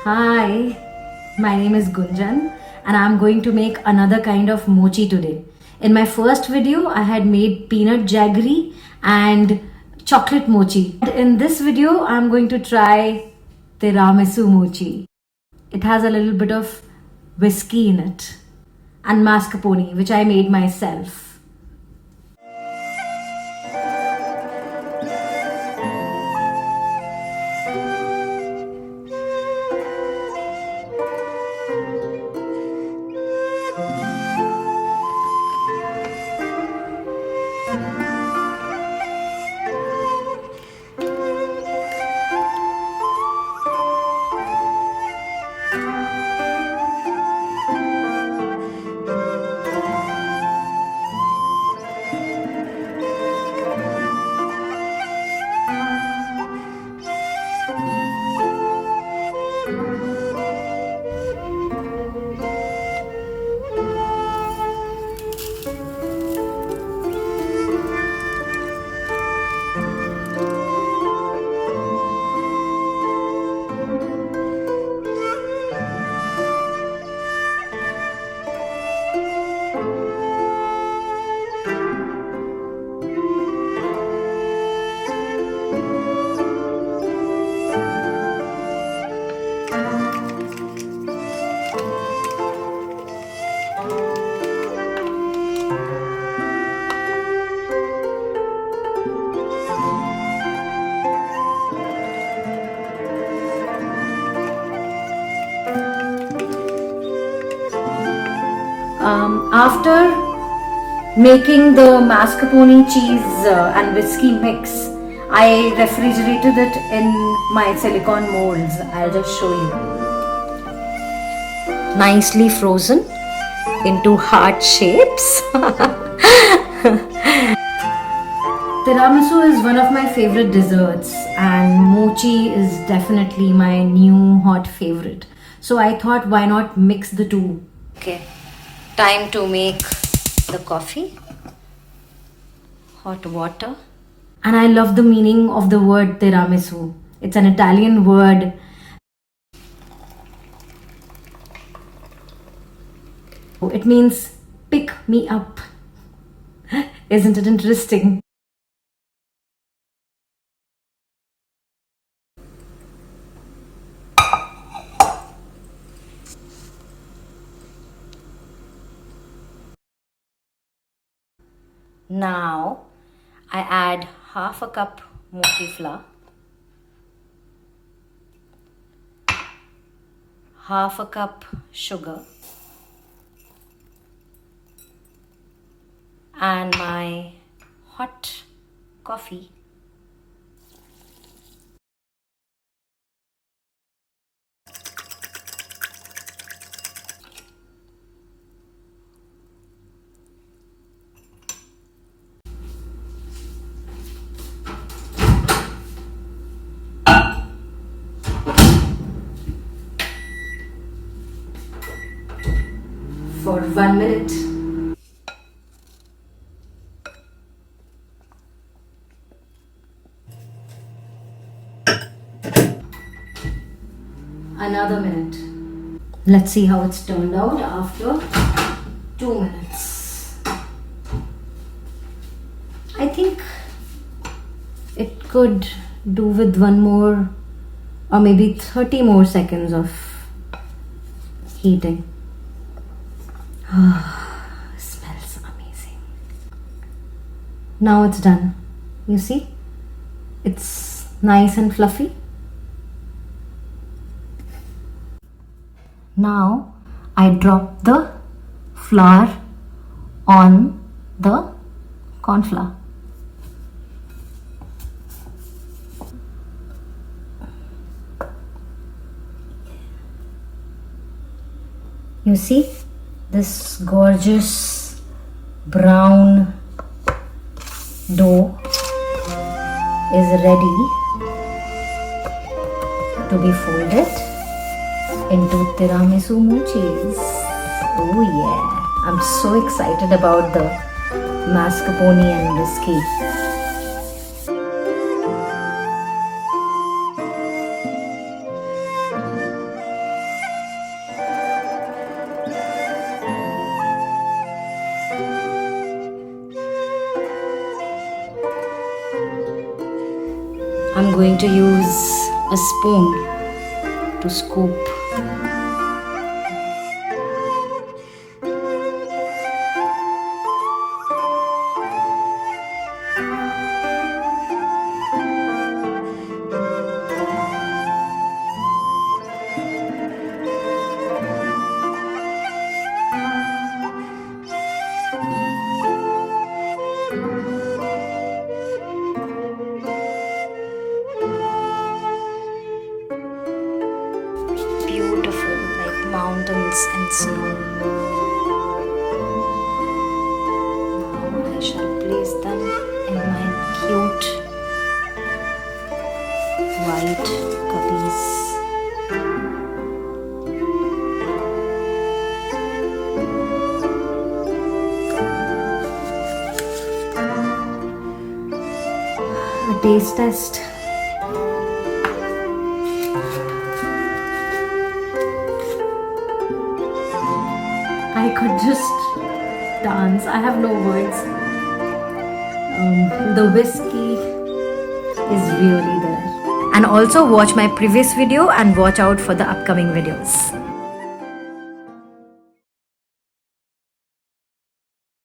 Hi, my name is Gunjan and I'm going to make another kind of mochi today. In my first video, I had made peanut jaggery and chocolate mochi. In this video, I'm going to try Tiramisu Mochi. It has a little bit of whiskey in it and mascarpone, which I made myself. After making the mascarpone cheese and whiskey mix, I refrigerated it in my silicone molds. I'll just show you. Nicely frozen into heart shapes. Tiramisu is one of my favorite desserts and mochi is definitely my new hot favorite. So I thought, why not mix the two? Okay. Time to make the coffee. Hot water. And I love the meaning of the word tiramisu. It's an Italian word. It means pick me up. Isn't it interesting? Now I add half a cup mochi flour, half a cup sugar, and my hot coffee. For 1 minute. Another minute. Let's see how it's turned out after 2 minutes. I think it could do with one more or maybe 30 more seconds of heating. Smells amazing. Now it's done. You see? It's nice and fluffy. Now I drop the flour on the corn flour. You see? This gorgeous brown dough is ready to be folded into Tiramisu Mochis. Oh yeah, I'm so excited about the mascarpone and whiskey. I'm going to use a spoon to scoop. Beautiful, like mountains and snow. Now I shall place them in my cute white cubbies. A taste test. I could just dance. I have no words. The whiskey is really there. And also watch my previous video and watch out for the upcoming videos.